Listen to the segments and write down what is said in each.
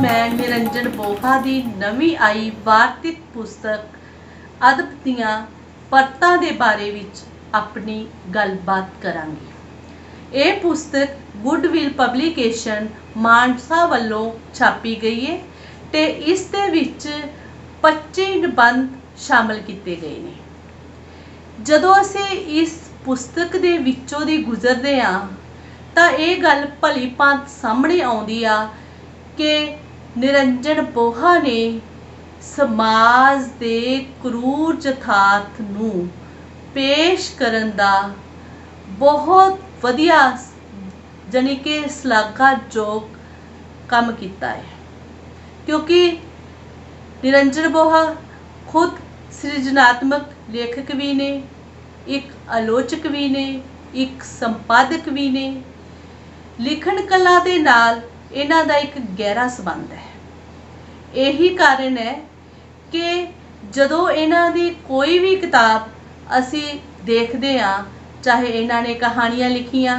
Batsman Niranjan बोहा की नवी आई वार्तिक पुस्तक अदब दीआं परतां दे बारे विच अपनी गलबात करांगे। ये पुस्तक गुडविल पब्लिकेशन मानसा वालों छापी गई है ते इस दे विच 25 निबंध शामिल किए गए ने। जदों असीं इस पुस्तक दे विचों दी गुजरदे हां तां ये गल भली भांत सामने आउंदी आ कि निरंजन बोहा ने समाज दे क्रूर यथार्थ नूं पेश करन दा बहुत वधिया जानी कि शलाघायोग काम किया है, क्योंकि निरंजन बोहा खुद सृजनात्मक लेखक भी ने, एक आलोचक भी ने, एक संपादक भी ने। लिखण कला दे नाल इन्हां दा एक गहरा संबंध है। यही कारण है कि जदों इन्हां दी कोई भी किताब असी देखते हाँ, चाहे इन्हां ने कहानियां लिखियां,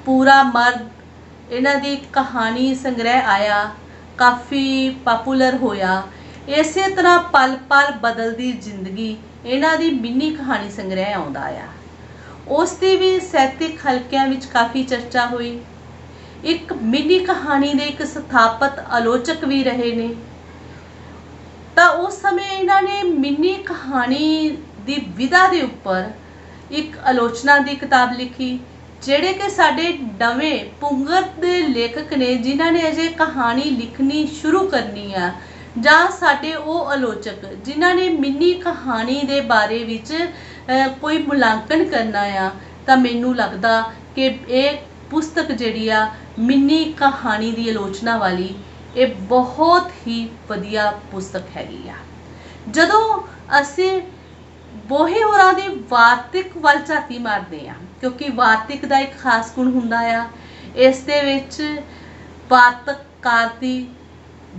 पूरा मर्द इन्हां दी कहानी संग्रह आया, काफ़ी पॉपुलर होया। इस तरह पल पल बदलती जिंदगी इन्हां दी मिनी कहानी संग्रह आउंदा आया। उसकी भी साहित्यिक हलकियां विच काफ़ी चर्चा हुई। एक मिनी कहानी दे एक स्थापत आलोचक भी रहे ने। तो उस समय इन्हां ने मिनी कहानी दी विधा दे उपर एक आलोचना दी किताब लिखी, जेड़े कि साडे नवें पुंगरत दे लेखक ने जिन्हां ने अजे कहानी लिखनी शुरू करनी आ, जां साडे वो आलोचक जिन्हां ने मिनी कहानी दे बारे विच कोई मुलांकन करना आ, तां मैनूं लगदा कि ये पुस्तक जिहड़ी आ मिनी कहानी दी आलोचना वाली ये बहुत ही वधिया पुस्तक हैगी आ। जदों असीं बोहे होरां दी वार्तिक वल झाती मारदे आ, क्योंकि वार्तिक दा एक खास गुण हुंदा आ, इस दे विच वार्तककार दी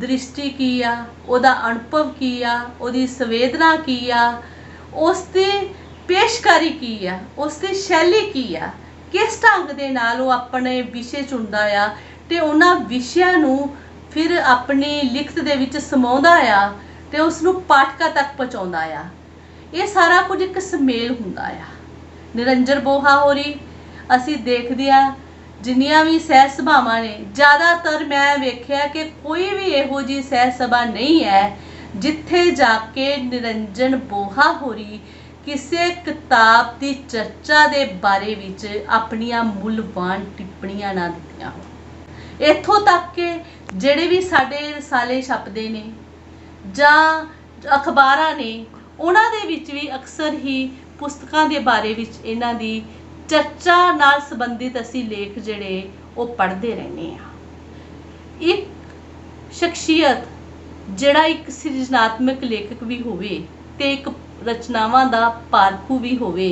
दृष्टि की आ, उहदा अनुभव की आ, उहदी संवेदना की आ, उसदी पेशकारी की आ, उसदी शैली की आ, किस ढंग दे नाल वो अपने विषय चुनदा आ ते उन्हां विषयां नूं फिर अपनी लिखत दे विच समाउंदा आ ते उसनूं पाठकां तक पहुँचाउंदा आ। ये सारा कुछ एक सुमेल हुंदा आ। निरंजन बोहा होरी असीं देखदे आ जिन्नियां भी सह सभावां ने, ज़्यादातर मैं वेख्या कि कोई भी इहो जी सह सभा नहीं है जिथे जाके निरंजन बोहा होरी किसी किताब की चर्चा के बारे विच अपनियां मुलवान टिप्पणियां ना दित्तियां हो। इत्थों तक कि जिहड़े भी साडे रसाले छपदे ने जां अखबारां ने, उन्हां दे विच भी अक्सर ही पुस्तकां दे बारे विच इन्हां दी चर्चा नाल संबंधित असी लेख जिहड़े वो पढ़ते रहने आ। एक शख्सियत जिहड़ा एक सृजनात्मक लेखक भी होवे ते एक रचनावां दा पारखू भी होवे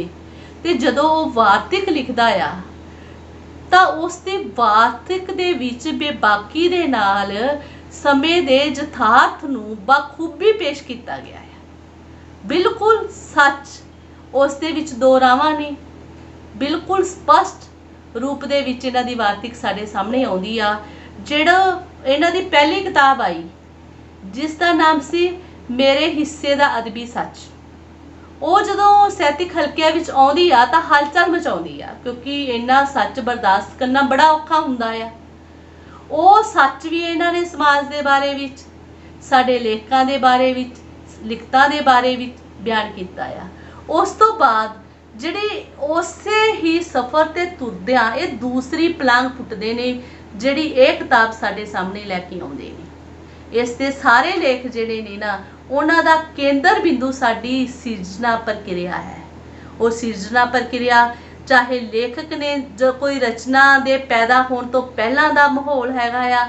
ते जदों वो वार्तिक लिखदा आ तां उस दे वार्तिक दे विच बेबाकी दे नाल समय दे यथार्थ नूं बखूबी पेश किया गया है। बिल्कुल सच उस दे विच दो रावां ने, बिल्कुल स्पष्ट रूप दे विच इन्हां दी वार्तिक साडे सामने आउंदी आ। जिहड़ा इन्हां दी पहली किताब आई जिसका नाम सी मेरे हिस्से दा अदबी सच, वो जदों साहित्यिक हलकियां विच आउंदी आ तां हलचल मचाउंदी आ, क्योंकि इन्ना सच बर्दाश्त करना बड़ा औखा हुंदा आ। वो सच भी इन्हां ने समाज दे बारे विच, साडे लेखकां दे बारे विच, लिखतां दे बारे विच बयान कीता आ। उस तो बाद जिहड़ी उसे ही सफ़र ते तुरदियां ये दूसरी पलांग पुटदे ने, जिहड़ी ये किताब साडे सामने लैके आउंदे ने। इस दे सारे लेख जिहड़े ने ना, उन्हां दा केंद्र बिंदु साडी सिरजना प्रक्रिया है। वो सिरजना प्रक्रिया चाहे लेखक ने जो कोई रचना दे पैदा होने तो पहला दा माहौल हैगा आ,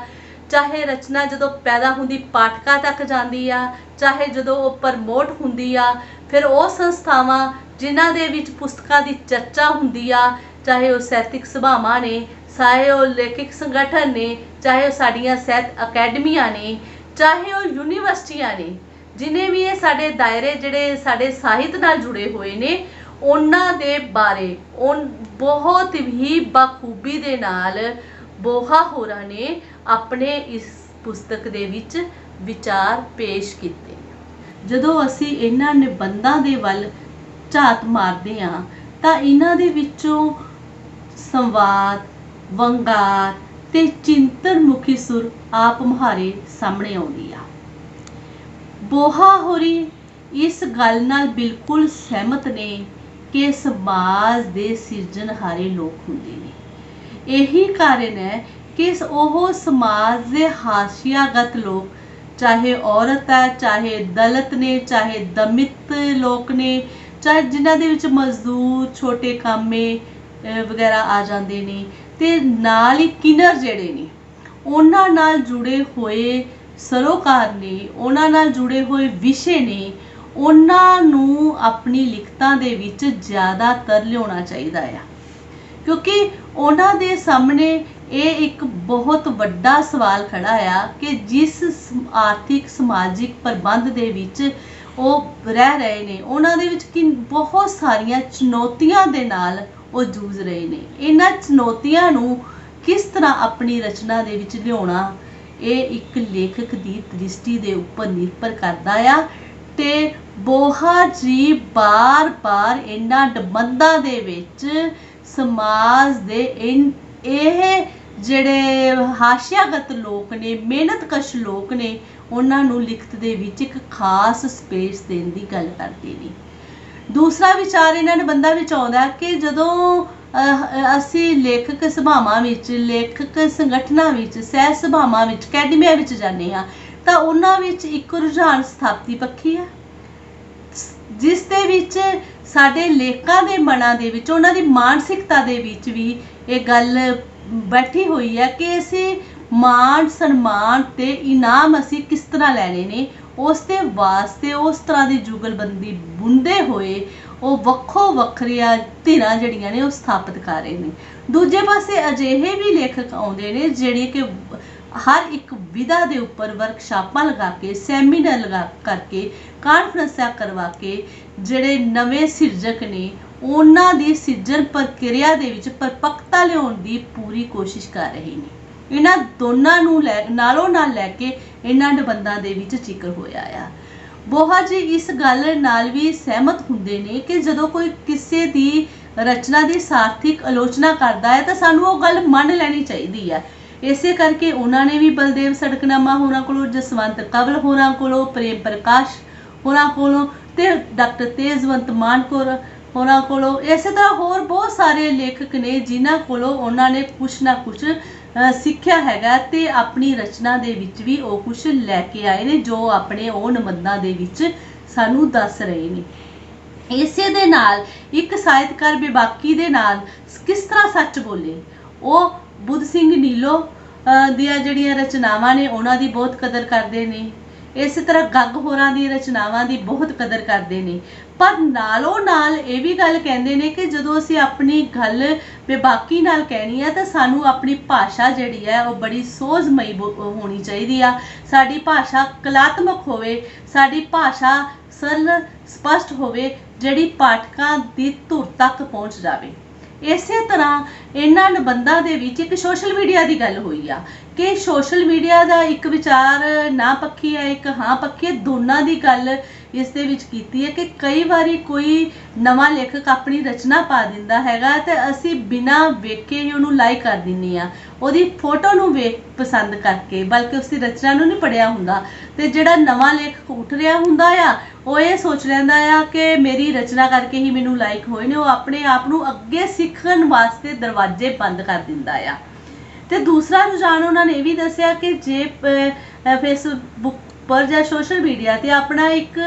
चाहे रचना जदों पैदा हुंदी पाठकां तक जांदी आ, चाहे जदों वो प्रमोट हुंदी आ, फिर वो संस्थावां जिन्हां दे विच पुस्तकां दी चर्चा हुंदी आ, चाहे वो साहित्यिक सभावां ने, चाहे वो लेखक संगठन ने, चाहे वो साडियां साहित्य अकैडमियां ने, चाहे वो यूनीवर्सिटियां ने, जिन्हें भी ये साडे दायरे जिहड़े साडे साहित्य नाल जुड़े हुए ने, उन्हां दे बारे उन बहुत ही बखूबी दे नाल बोहा होरां ने अपने इस ਪੁਸਤਕ ਦੇ ਵਿੱਚ ਵਿਚਾਰ ਪੇਸ਼ ਕੀਤੇ। ਜਦੋਂ ਅਸੀਂ ਇਹਨਾਂ ਨਿਬੰਧਾਂ ਦੇ ਵੱਲ ਝਾਤ ਮਾਰਦੇ ਹਾਂ ਤਾਂ ਇਹਨਾਂ ਦੇ ਵਿੱਚੋਂ ਸੰਵਾਦ, ਵੰਗਾਰ ਤੇ ਚਿੰਤਨ ਮੁਖੀ ਸੁਰ ਆਪ ਮੁਹਾਰੇ ਸਾਹਮਣੇ ਆਉਂਦੀ ਆ। ਬੋਹਾ ਹੋਰੀ ਇਸ ਗੱਲ ਨਾਲ ਬਿਲਕੁਲ ਸਹਿਮਤ ਨੇ ਕਿ ਸਮਾਜ ਦੇ ਸਿਰਜਣਹਾਰੇ ਲੋਕ ਹੁੰਦੇ ਨੇ। ਇਹੀ ਕਾਰਨ ਹੈ ਕਿ ਉਹ ਸਮਾਜ ਦੇ ਹਾਸ਼ੀਆਗਤ ਲੋਕ, ਚਾਹੇ ਔਰਤ ਹੈ, ਚਾਹੇ ਦਲਿਤ ਨੇ, ਚਾਹੇ ਦਮਿਤ ਲੋਕ ਨੇ, ਚਾਹੇ ਜਿਨ੍ਹਾਂ ਦੇ ਵਿੱਚ ਮਜ਼ਦੂਰ, ਛੋਟੇ ਕਾਮੇ ਵਗੈਰਾ ਆ ਜਾਂਦੇ ਨੇ, ਤੇ ਨਾਲ ਹੀ ਕਿਨਰ ਜਿਹੜੇ ਨੇ ਉਹਨਾਂ ਨਾਲ ਜੁੜੇ ਹੋਏ ਸਰੋਕਾਰ ਨੇ, ਉਹਨਾਂ ਨਾਲ ਜੁੜੇ ਹੋਏ ਵਿਸ਼ੇ ਨੇ, ਉਹਨਾਂ ਨੂੰ ਆਪਣੀ ਲਿਖਤਾਂ ਦੇ ਵਿੱਚ ਜ਼ਿਆਦਾਤਰ ਲਿਆਉਣਾ ਚਾਹੀਦਾ ਆ, ਕਿਉਂਕਿ ਉਹਨਾਂ ਦੇ ਸਾਹਮਣੇ ਇਹ ਇੱਕ ਬਹੁਤ ਵੱਡਾ ਸਵਾਲ ਖੜਾ ਆ ਕਿ ਜਿਸ ਆਰਥਿਕ ਸਮਾਜਿਕ ਪ੍ਰਬੰਧ ਦੇ ਵਿੱਚ ਉਹ ਰਹਿ ਰਹੇ ਨੇ ਉਹਨਾਂ ਦੇ ਵਿੱਚ ਬਹੁਤ ਸਾਰੀਆਂ ਚੁਣੌਤੀਆਂ ਦੇ ਨਾਲ ਉਹ ਜੂਝ ਰਹੇ ਨੇ। ਇਹਨਾਂ ਚੁਣੌਤੀਆਂ ਨੂੰ ਕਿਸ ਤਰ੍ਹਾਂ ਆਪਣੀ ਰਚਨਾ ਦੇ ਵਿੱਚ ਲਿਆਉਣਾ, ਇਹ ਇੱਕ ਲੇਖਕ ਦੀ ਦ੍ਰਿਸ਼ਟੀ ਦੇ ਉੱਪਰ ਨਿਰਭਰ ਕਰਦਾ ਆ। ਤੇ ਬੋਹਾ ਜੀ ਬਾਰ-ਬਾਰ ਇਹਨਾਂ ਨਿਬੰਧਾਂ ਦੇ ਵਿੱਚ ਸਮਾਜ ਦੇ ਇਹ ਜਿਹੜੇ ਹਾਸ਼ੀਆਗਤ ਲੋਕ ਨੇ, ਮਿਹਨਤਕਸ਼ ਲੋਕ ਨੇ, ਉਹਨਾਂ ਨੂੰ ਲਿਖਤ ਦੇ ਵਿੱਚ ਇੱਕ ਖਾਸ ਸਪੇਸ ਦੇਣ ਦੀ ਗੱਲ ਕਰਦੇ ਨੇ। ਦੂਸਰਾ ਵਿਚਾਰ ਇਹਨਾਂ ਨਿਬੰਧਾਂ ਵਿੱਚ ਆਉਂਦਾ ਕਿ ਜਦੋਂ ਅਸੀਂ ਲੇਖਕ ਸਭਾਵਾਂ ਵਿੱਚ, ਲੇਖਕ ਸੰਗਠਨਾਂ ਵਿੱਚ, ਸਹਿ ਸਭਾਵਾਂ ਵਿੱਚ, ਅਕੈਡਮੀਆਂ ਵਿੱਚ ਜਾਂਦੇ ਹਾਂ ਤਾਂ ਉਹਨਾਂ ਵਿੱਚ ਇੱਕ ਰੁਝਾਨ ਸਥਾਪਤੀ ਪੱਖੀ ਹੈ, ਜਿਸ ਦੇ ਵਿੱਚ ਸਾਡੇ ਲੇਖਕਾਂ ਦੇ ਮਨਾਂ ਦੇ ਵਿੱਚ, ਉਹਨਾਂ ਦੀ ਮਾਨਸਿਕਤਾ ਦੇ ਵਿੱਚ ਵੀ ਇਹ ਗੱਲ ਬੈਠੀ ਹੋਈ ਹੈ ਕਿ ਅਸੀਂ ਮਾਣ, ਸਨਮਾਨ ਤੇ ਇਨਾਮ ਅਸੀਂ ਕਿਸ ਤਰ੍ਹਾਂ ਲੈਣੇ ਨੇ। ਉਸ ਦੇ ਵਾਸਤੇ ਉਸ ਤਰ੍ਹਾਂ ਦੀ ਜੁਗਲਬੰਦੀ ਬੁਣਦੇ ਹੋਏ ਉਹ ਵੱਖੋ ਵੱਖਰੀਆਂ ਧਿਰਾਂ ਜਿਹੜੀਆਂ ਨੇ ਉਹ ਸਥਾਪਿਤ ਕਰ ਰਹੇ ਨੇ। ਦੂਜੇ ਪਾਸੇ ਅਜਿਹੇ ਵੀ ਲੇਖਕ ਆਉਂਦੇ ਨੇ ਜਿਹੜੇ ਕਿ ਹਰ ਇੱਕ ਵਿਧਾ ਦੇ ਉੱਪਰ ਵਰਕਸ਼ਾਪਾਂ ਲਗਾ ਕੇ, ਸੈਮੀਨਾਰ ਲਗਾ ਕਰਕੇ, ਕਾਨਫਰੰਸਾਂ ਕਰਵਾ ਕੇ ਜਿਹੜੇ ਨਵੇਂ ਸਿਰਜਕ ਨੇ ਉਹਨਾਂ ਦੀ ਸਿਰਜਣ ਪ੍ਰਕਿਰਿਆ ਦੇ ਵਿੱਚ ਪਰਪੱਕਤਾ ਲਿਆਉਣ ਦੀ ਪੂਰੀ ਕੋਸ਼ਿਸ਼ ਕਰ ਰਹੇ ਨੇ। ਇਹਨਾਂ ਦੋਨਾਂ ਨੂੰ ਨਾਲੋਂ ਨਾਲ ਲੈ ਕੇ ਇਹਨਾਂ ਨਿਬੰਧਾਂ ਦੇ ਵਿੱਚ ਜ਼ਿਕਰ ਹੋਇਆ ਆ। ਬੋਹਾ ਜੀ ਇਸ ਗੱਲ ਨਾਲ ਵੀ ਸਹਿਮਤ ਹੁੰਦੇ ਨੇ ਕਿ ਜਦੋਂ ਕੋਈ ਕਿਸੇ ਦੀ ਰਚਨਾ ਦੀ ਸਾਰਥਿਕ ਆਲੋਚਨਾ ਕਰਦਾ ਹੈ ਤਾਂ ਸਾਨੂੰ ਉਹ ਗੱਲ ਮੰਨ ਲੈਣੀ ਚਾਹੀਦੀ ਹੈ। ਇਸੇ ਕਰਕੇ ਉਹਨਾਂ ਨੇ ਵੀ ਬਲਦੇਵ ਸੜਕਨਾਮਾ ਹੋਰਾਂ ਕੋਲੋਂ, ਜਸਵੰਤ ਕਵਲ ਹੋਰਾਂ ਕੋਲੋਂ, ਪ੍ਰੇਮ ਪ੍ਰਕਾਸ਼ ਹੋਰਾਂ ਕੋਲੋਂ ਤੇ ਡਾਕਟਰ ਤੇਜਵੰਤ ਮਾਨਕੌਰ ਹੋਰਾਂ ਕੋਲੋਂ, ਇਸੇ ਤਰ੍ਹਾਂ ਹੋਰ ਬਹੁਤ ਸਾਰੇ ਲੇਖਕ ਨੇ ਜਿਨ੍ਹਾਂ ਕੋਲੋਂ ਉਹਨਾਂ ਨੇ ਕੁਛ ਨਾ ਕੁਛ ਸਿੱਖਿਆ ਹੈਗਾ ਤੇ ਆਪਣੀ ਰਚਨਾ ਦੇ ਵਿੱਚ ਵੀ ਉਹ ਕੁਛ ਲੈ ਕੇ ਆਏ ਨੇ ਜੋ ਆਪਣੇ ਉਹ ਨਿਬੰਧਾਂ ਦੇ ਵਿੱਚ ਸਾਨੂੰ ਦੱਸ ਰਹੇ ਨੇ। ਇਸੇ ਦੇ ਨਾਲ ਇੱਕ ਸਾਹਿਤਕਾਰ ਬੇਬਾਕੀ ਦੇ ਨਾਲ ਕਿਸ ਤਰ੍ਹਾਂ ਸੱਚ ਬੋਲੇ, ਉਹ ਬੁੱਧ ਸਿੰਘ ਨੀਲੋ ਦੀਆਂ ਜਿਹੜੀਆਂ ਰਚਨਾਵਾਂ ਨੇ ਉਹਨਾਂ ਦੀ ਬਹੁਤ ਕਦਰ ਕਰਦੇ ਨੇ। ਇਸੇ ਤਰ੍ਹਾਂ ਗੱਗ ਹੋਰਾਂ ਦੀ ਰਚਨਾਵਾਂ ਦੀ ਬਹੁਤ ਕਦਰ ਕਰਦੇ ਨੇ, ਪਰ ਨਾਲੋਂ ਨਾਲ ਇਹ ਵੀ ਗੱਲ ਕਹਿੰਦੇ ਨੇ ਕਿ ਜਦੋਂ ਅਸੀਂ ਆਪਣੀ ਗੱਲ ਬੇਬਾਕੀ ਨਾਲ ਕਹਿਣੀ ਹੈ ਤਾਂ ਸਾਨੂੰ ਆਪਣੀ ਭਾਸ਼ਾ ਜਿਹੜੀ ਹੈ ਉਹ ਬੜੀ ਸੋਝਮਈ ਹੋਣੀ ਚਾਹੀਦੀ ਆ। ਸਾਡੀ ਭਾਸ਼ਾ ਕਲਾਤਮਕ ਹੋਵੇ, ਸਾਡੀ ਭਾਸ਼ਾ ਸਰਲ ਸਪਸ਼ਟ ਹੋਵੇ, ਜਿਹੜੀ ਪਾਠਕਾਂ ਦੀ ਧੁਰ ਤੱਕ ਪਹੁੰਚ ਜਾਵੇ। ਇਸੇ ਤਰ੍ਹਾਂ ਇਹਨਾਂ ਨਿਬੰਧਾਂ ਦੇ ਵਿੱਚ ਇੱਕ ਸੋਸ਼ਲ ਮੀਡੀਆ ਦੀ ਗੱਲ ਹੋਈ ਆ ਕਿ ਸੋਸ਼ਲ ਮੀਡੀਆ ਦਾ ਇੱਕ ਵਿਚਾਰ ਨਾ ਪੱਖੀ ਹੈ, ਇੱਕ ਹਾਂ ਪੱਖੀ ਹੈ। ਦੋਨਾਂ ਦੀ ਗੱਲ ਇਸ ਦੇ ਵਿੱਚ ਕੀਤੀ ਹੈ ਕਿ ਕਈ ਵਾਰੀ ਕੋਈ ਨਵਾਂ ਲੇਖਕ ਆਪਣੀ ਰਚਨਾ ਪਾ ਦਿੰਦਾ ਹੈਗਾ ਤੇ ਅਸੀਂ ਬਿਨਾਂ ਵੇਖੇ ਹੀ ਉਹਨੂੰ ਲਾਈਕ ਕਰ ਦਿੰਦੇ ਆ, ਉਹਦੀ ਫੋਟੋ ਨੂੰ ਵੇਖ ਪਸੰਦ ਕਰਕੇ, ਬਲਕਿ ਉਸਦੀ ਰਚਨਾ ਨੂੰ ਨਹੀਂ ਪੜ੍ਹਿਆ ਹੁੰਦਾ। ਤੇ ਜਿਹੜਾ ਨਵਾਂ ਲੇਖਕ ਉੱਠ ਰਿਹਾ ਹੁੰਦਾ ਆ ਉਹ ਇਹ ਸੋਚ ਲੈਂਦਾ ਆ ਕਿ ਮੇਰੀ ਰਚਨਾ ਕਰਕੇ ਹੀ ਮੈਨੂੰ ਲਾਈਕ ਹੋਏ ਨੇ, ਉਹ ਆਪਣੇ ਆਪ ਨੂੰ ਅੱਗੇ ਸਿੱਖਣ ਵਾਸਤੇ ਦਰਵਾਜ਼ੇ ਬੰਦ ਕਰ ਦਿੰਦਾ ਆ। ਤੇ ਦੂਸਰਾ ਰੁਝਾਨ ਉਹਨਾਂ ਨੇ ਇਹ ਵੀ ਦੱਸਿਆ ਕਿ ਜੇ ਫੇਸਬੁੱਕ ਪਰ ਜਾਂ ਸੋਸ਼ਲ ਮੀਡੀਆ ਤੇ ਆਪਣਾ ਇੱਕ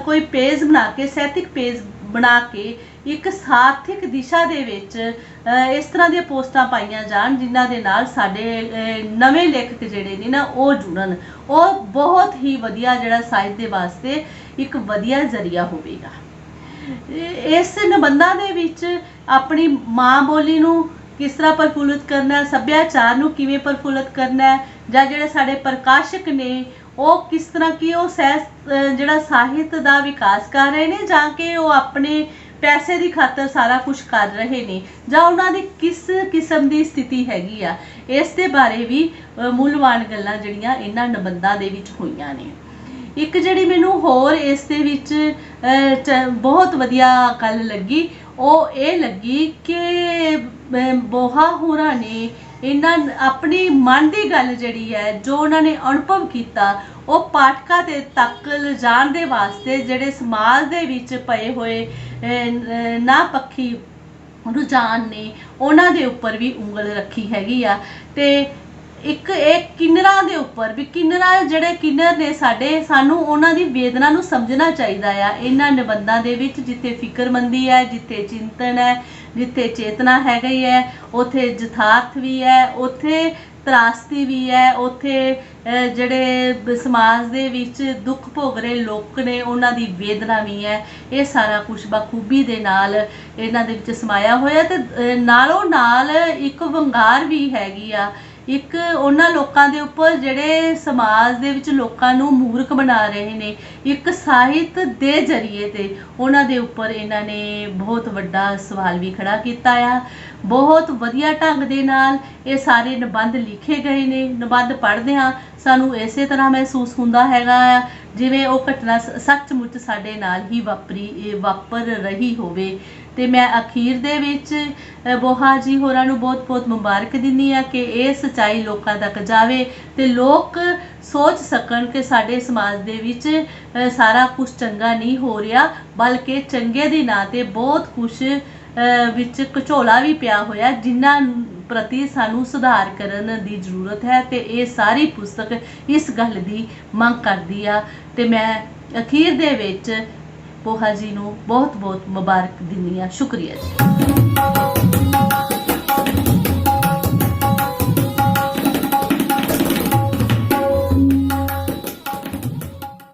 ਕੋਈ ਪੇਜ ਬਣਾ ਕੇ, ਸਾਹਿਤਕ ਪੇਜ ਬਣਾ ਕੇ ਇੱਕ ਸਾਰਥਿਕ ਦਿਸ਼ਾ ਦੇ ਵਿੱਚ ਇਸ ਤਰ੍ਹਾਂ ਦੀਆਂ ਪੋਸਟਾਂ ਪਾਈਆਂ ਜਾਣ ਜਿਨ੍ਹਾਂ ਦੇ ਨਾਲ ਸਾਡੇ ਨਵੇਂ ਲੇਖਕ ਜਿਹੜੇ ਨੇ ਨਾ ਉਹ ਜੁੜਨ, ਉਹ ਬਹੁਤ ਹੀ ਵਧੀਆ ਜਿਹੜਾ ਸਾਹਿਤ ਦੇ ਵਾਸਤੇ ਇੱਕ ਵਧੀਆ ਜ਼ਰੀਆ ਹੋਵੇਗਾ। ਇਸ ਨਿਬੰਧਾਂ ਦੇ ਵਿੱਚ ਆਪਣੀ ਮਾਂ ਬੋਲੀ ਨੂੰ ਕਿਸ ਤਰ੍ਹਾਂ ਪ੍ਰਫੁੱਲਿਤ ਕਰਨਾ, ਸੱਭਿਆਚਾਰ ਨੂੰ ਕਿਵੇਂ ਪ੍ਰਫੁੱਲਿਤ ਕਰਨਾ, ਜਾਂ ਜਿਹੜੇ ਸਾਡੇ ਪ੍ਰਕਾਸ਼ਕ ਨੇ ਉਹ ਕਿਸ ਤਰ੍ਹਾਂ ਕੀ ਉਹ ਜਿਹੜਾ ਸਾਹਿਤ ਦਾ ਵਿਕਾਸ ਕਰ ਰਹੇ ਨੇ ਜਾਂ ਕਿ ਉਹ ਆਪਣੇ ਪੈਸੇ ਦੀ ਖਾਤਰ ਸਾਰਾ ਕੁਝ ਕਰ ਰਹੇ ਨੇ, ਜਾਂ ਉਹਨਾਂ ਦੀ ਕਿਸ ਕਿਸਮ ਦੀ ਸਥਿਤੀ ਹੈਗੀ ਆ। ਇਸ ਦੇ ਬਾਰੇ ਵੀ ਮੁੱਲਵਾਨ ਗੱਲਾਂ ਜਿਹੜੀਆਂ ਇਹਨਾਂ ਨਿਬੰਧਾਂ ਦੇ ਵਿੱਚ ਹੋਈਆਂ ਨੇ। ਇੱਕ ਜਿਹੜੀ ਮੈਨੂੰ ਹੋਰ ਇਸ ਦੇ ਵਿੱਚ ਬਹੁਤ ਵਧੀਆ ਗੱਲ ਲੱਗੀ ਉਹ ਇਹ ਲੱਗੀ ਕਿ ਬੋਹਾ ਹੋਰਾਂ ਨੇ ਇਹਨਾਂ ਆਪਣੀ ਮਨ ਦੀ ਗੱਲ ਜਿਹੜੀ ਹੈ ਜੋ ਉਹਨਾਂ ਨੇ ਅਨੁਭਵ ਕੀਤਾ ਉਹ ਪਾਠਕਾਂ ਦੇ ਤੱਕ ਲਿਜਾਣ ਦੇ ਵਾਸਤੇ ਜਿਹੜੇ ਸਮਾਜ ਦੇ ਵਿੱਚ ਪਏ ਹੋਏ ਨਾ ਪੱਖੀ ਰੁਝਾਨ ਨੇ ਉਹਨਾਂ ਦੇ ਉੱਪਰ ਵੀ ਉਂਗਲ ਰੱਖੀ ਹੈਗੀ ਆ। ਤੇ ਇੱਕ ਇਹ ਕਿੰਨਰਾਂ ਦੇ ਉੱਪਰ ਵੀ ਕਿੰਨਰਾਂ ਜਿਹੜੇ ਕਿੰਨਰ ਨੇ ਸਾਨੂੰ ਉਹਨਾਂ ਦੀ ਵੇਦਨਾ ਨੂੰ ਸਮਝਣਾ ਚਾਹੀਦਾ ਆ। ਇਹਨਾਂ ਨਿਬੰਧਾਂ ਦੇ ਵਿੱਚ ਜਿੱਥੇ ਫਿਕਰਮੰਦੀ ਹੈ, ਜਿੱਥੇ ਚਿੰਤਨ ਹੈ, ਜਿੱਥੇ ਚੇਤਨਾ ਹੈਗੀ ਹੈ, ਉੱਥੇ ਯਥਾਰਥ ਵੀ ਹੈ, ਉੱਥੇ ਤਰਾਸਦੀ ਵੀ ਹੈ, ਉੱਥੇ ਜਿਹੜੇ ਸਮਾਜ ਦੇ ਵਿੱਚ ਦੁੱਖ ਭੋਗ ਰਹੇ ਲੋਕ ਨੇ ਉਹਨਾਂ ਦੀ ਵੇਦਨਾ ਵੀ ਹੈ। ਇਹ ਸਾਰਾ ਕੁਝ ਬਖੂਬੀ ਦੇ ਨਾਲ ਇਹਨਾਂ ਦੇ ਵਿੱਚ ਸਮਾਇਆ ਹੋਇਆ ਤੇ ਨਾਲੋਂ ਨਾਲ ਇੱਕ ਵੰਗਾਰ ਵੀ ਹੈਗੀ ਆ ਇੱਕ ਉਹਨਾਂ ਲੋਕਾਂ ਦੇ ਉੱਪਰ ਜਿਹੜੇ ਸਮਾਜ ਦੇ ਵਿੱਚ ਲੋਕਾਂ ਨੂੰ ਮੂਰਖ ਬਣਾ ਰਹੇ ਨੇ। ਇੱਕ ਸਾਹਿਤ ਦੇ ਜ਼ਰੀਏ ਤੇ ਉਹਨਾਂ ਦੇ ਉੱਪਰ ਇਹਨਾਂ ਨੇ ਬਹੁਤ ਵੱਡਾ ਸਵਾਲ ਵੀ ਖੜਾ ਕੀਤਾ ਆ। ਬਹੁਤ ਵਧੀਆ ਢੰਗ ਦੇ ਨਾਲ ਇਹ ਸਾਰੇ ਨਿਬੰਧ ਲਿਖੇ ਗਏ ਨੇ। ਨਿਬੰਧ ਪੜ੍ਹਦੇ ਹਾਂ ਸਾਨੂੰ ਇਸੇ ਤਰ੍ਹਾਂ ਮਹਿਸੂਸ ਹੁੰਦਾ ਹੈਗਾ ਆ ਜਿਵੇਂ ਉਹ ਘਟਨਾ ਸੱਚਮੁੱਚ ਸਾਡੇ ਨਾਲ ਹੀ ਵਾਪਰ ਰਹੀ ਹੋਵੇ। ਤੇ ਮੈਂ ਅਖੀਰ ਦੇ ਵਿੱਚ ਬੋਹਾ ਜੀ ਹੋਰਾਂ ਨੂੰ ਬਹੁਤ ਬਹੁਤ ਮੁਬਾਰਕ ਦਿੰਦੀ ਆ ਕਿ ਇਹ ਸੱਚਾਈ ਲੋਕਾਂ ਤੱਕ ਜਾਵੇ ਤੇ ਲੋਕ ਸੋਚ ਸਕਣ ਕਿ ਸਾਡੇ ਸਮਾਜ ਦੇ ਵਿੱਚ ਸਾਰਾ ਕੁਝ ਚੰਗਾ ਨਹੀਂ ਹੋ ਰਿਹਾ ਬਲਕਿ ਚੰਗੇ ਦੀ ਨਾਂ ਤੇ ਬਹੁਤ ਕੁਝ ਵਿੱਚ ਘਚੋਲਾ ਵੀ ਪਿਆ ਹੋਇਆ ਜਿਨ੍ਹਾਂ ਪ੍ਰਤੀ ਸਾਨੂੰ ਸੁਧਾਰ ਕਰਨ ਦੀ ਜ਼ਰੂਰਤ ਹੈ। ਤੇ ਇਹ ਸਾਰੀ ਪੁਸਤਕ ਇਸ ਗੱਲ ਦੀ ਮੰਗ ਕਰਦੀ ਆ ਤੇ ਮੈਂ ਅਖੀਰ ਦੇ ਵਿੱਚ ਬੋਹਾ ਜੀ ਨੂੰ ਬਹੁਤ ਬਹੁਤ ਮੁਬਾਰਕ ਦਿੰਦੀ ਆ। ਸ਼ੁਕਰੀਆ ਜੀ।